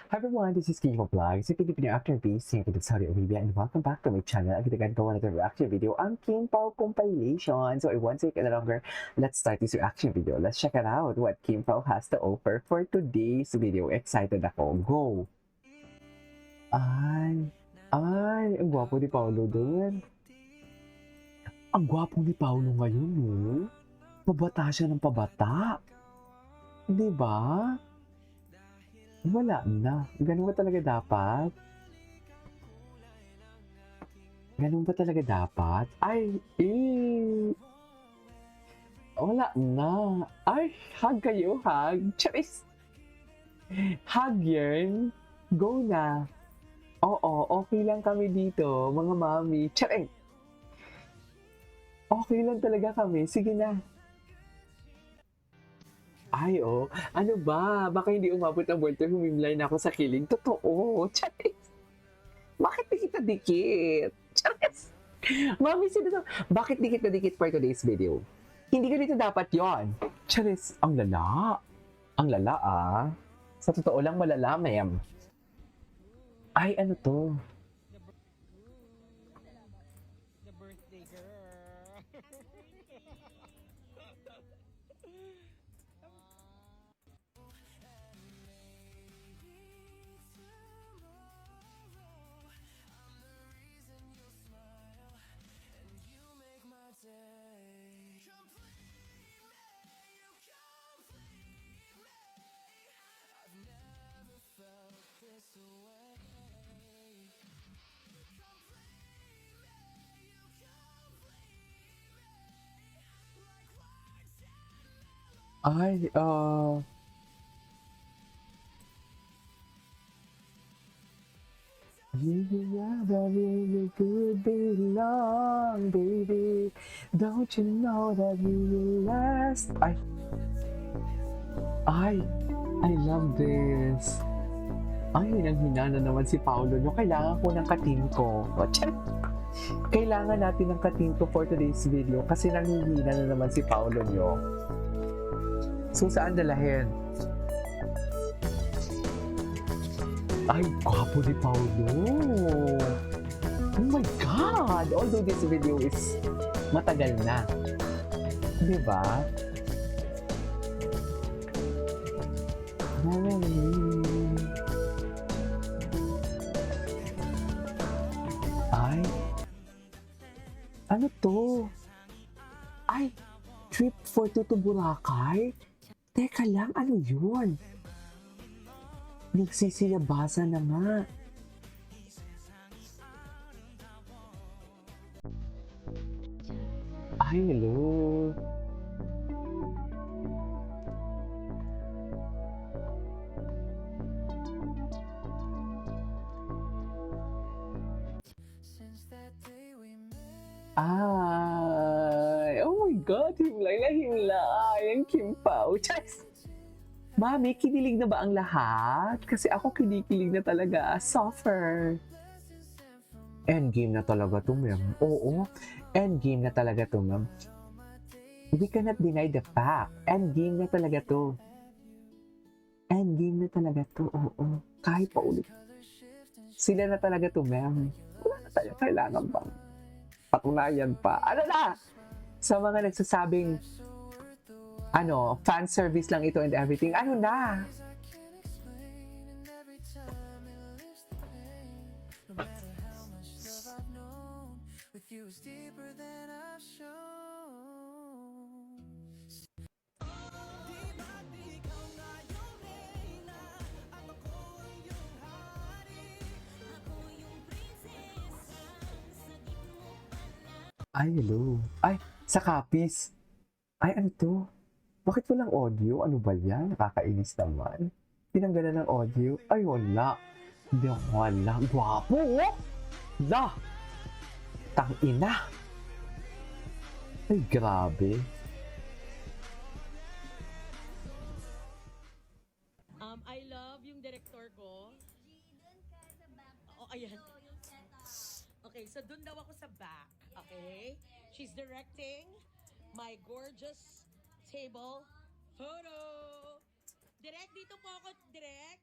Hi everyone, this is King of Vlogs, a Filipino actor based here in Saudi Arabia, and welcome back to my channel. Again, gawa na reaction video ang King Pao compilation. So, it won't take any longer. Let's start this reaction video. Let's check it out what King Pao has to offer for today's video. Excited ako. Go! Ang gwapo ni Paolo doon. Ang gwapo ni Paolo ngayon, eh. Pabata siya ng pabata. Di ba? Wala na. Ganun ba talaga dapat? Ganun ba talaga dapat? Wala na. Hug kayo, hug. Charis! Hug yun. Go na. Oo, okay lang kami dito, mga mami. Charing! Okay lang talaga kami. Sige na. Ano ba? Baka hindi umabot ang Walter, humimlay na ako sa kiling. Totoo. Charis! Bakit di kita dikit? Charis! Mami, bakit dikit na dikit for today's video? Hindi ka dito dapat yon. Charis, ang lala. Ang lala Sa totoo lang malala, ma'am. Ano to? The birthday girl. Ay, ah... Yeah, baby, you could belong, baby. Don't you know that you will last? I love this. Hinang-hina na naman si Paolo nyo. Kailangan ko ng katin ko. Kailangan natin ng katin ko for today's video kasi nanghihina na naman si Paolo nyo. So, saan dalahin? Gwapo ni Paolo. Oh my God! Although this video is matagal na. Diba? Ano to? Trip for two to Boracay? Teka lang, ano yun? Nagsisiyabasa na nga. Hello. Oh my God, himlay na himlay ang Kim Pao. Chas! Mami, kinilig na ba ang lahat? Kasi ako kinikilig na talaga. Suffer. Endgame na talaga to, ma'am. Oo, endgame na talaga to, ma'am. We cannot deny the fact. Endgame na talaga to. Endgame na talaga to, oo. Kahit pa ulit. Sila na talaga to, ma'am. Wala na tayo kailangan bang patunayan pa. Ano na? Sa mga nagsasabing fan service lang ito and everything. Ano na? Hello. Sa Kapis. Ano to? Bakit walang audio? Ano ba yan? Nakakainis naman. Tinanggalan ng audio? Wala. Wala. Gwapo! La! Tangina! Grabe. I love yung director ko. Ayan. Okay, so dun daw ako sa back. Okay? She's directing my gorgeous table photo. Direct, dito po ako, direct.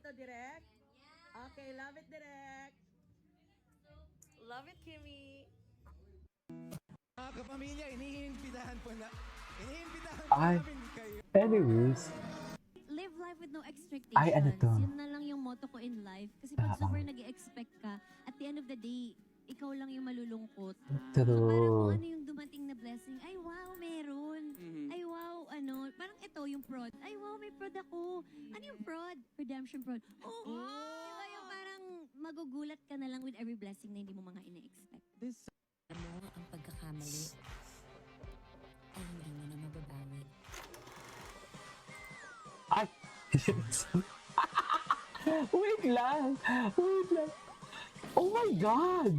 dito, direct? Okay, love it, direct. Love it, Kimmy. Mga kapamilya, iniimbitahan po Ay. namin kayo. Anyways, Live life with no expectations. Ay, ano to? Yun na lang yung motto ko in life. Kasi pag Ah, super nag-expect ka, at the end of the day, ikaw lang yung malulungkot. So parang true. kung ano yung dumating na blessing, ay wow, meron. Ay wow, ano, parang ito yung prod. Ay wow, may prod ako. Ano yung prod? Redemption prod. Oh, diba yung parang magugulat ka na lang with every blessing na hindi mo mga ina-expect. Ano ang pagkakamali ay hindi mo na mababawi. Ay! Wait lang! Wait lang! Oh my God!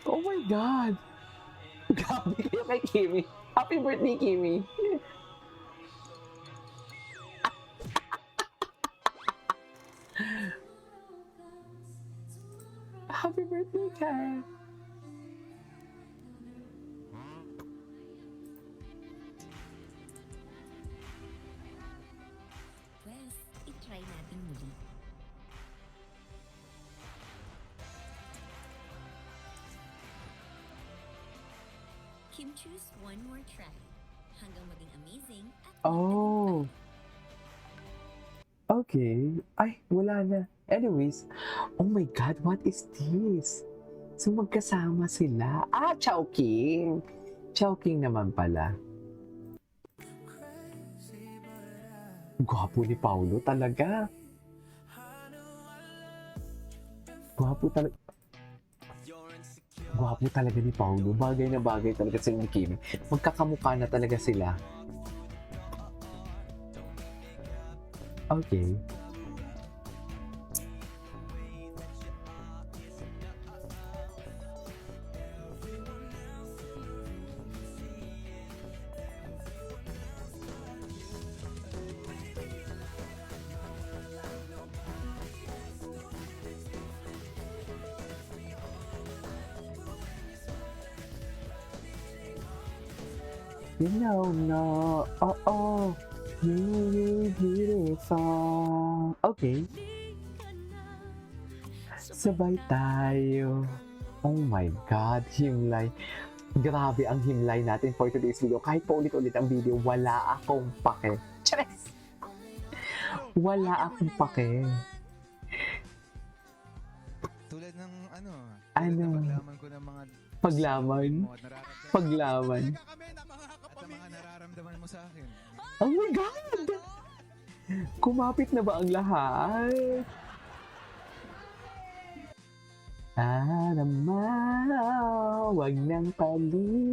Oh my God! Grabe kayo kay Kimi. Happy birthday, Kimi! Happy birthday, Kyle! Pwes, itry natin muli. Kim, choose one more try. Hanggang maging amazing at Oh! Okay. Ay, wala na. Anyways, oh my God, what is this? So magkasama sila. Ah, Chowking! Chowking naman pala. Gwapo ni Paulo talaga. Gwapo talaga. Gwapo talaga ni Paulo. Bagay na bagay talaga sila ni Kim. Magkakamukha na talaga sila. Okay. You know, no. Oh. You beautiful. Okay. Sabay tayo. Oh my God, himlay. Grabe ang himlay natin for today's video. Kahit pa ulit-ulit ang video, wala akong pake. Chares! Wala akong pake. Tulad ng ano, Ano? tulad ng paglaman ko ng mga Paglaman. mo at nararamdaman. Paglaman. Talaga kami na mga kapamilya. At sa mga nararamdaman mo sa akin. Oh my God! Kumapit na ba ang lahat? naman, wag nang paligo-ligo.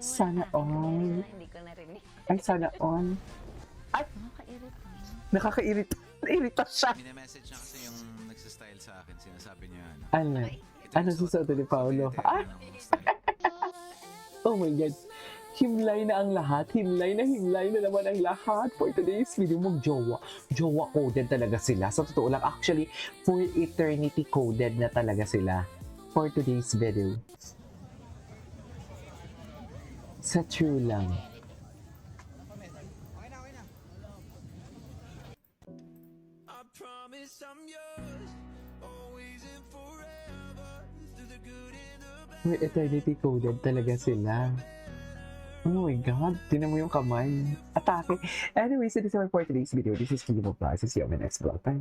Sana all. Hindi ko narinig. Ay, sana all. Ay, Nakakairita. nakakairita. Nairita siya. Mine-message niya kasi yung nagsastyle sa akin. Sinasabi niya ano. Ano? Ano susuot ni Paolo? Ah, oh my God. Himlay na ang lahat. Himlay na naman ang lahat. For today's video, mag-jowa. Jowa coded talaga sila. Sa totoo lang, actually, for eternity coded na talaga sila. For today's video. Sa true lang. For eternity coded talaga sila. Oh my God, tinan mo yung kamay. Atake. Anyways, so this is my for today's video. This is Kimo Plus. See you on my next vlog. Bye.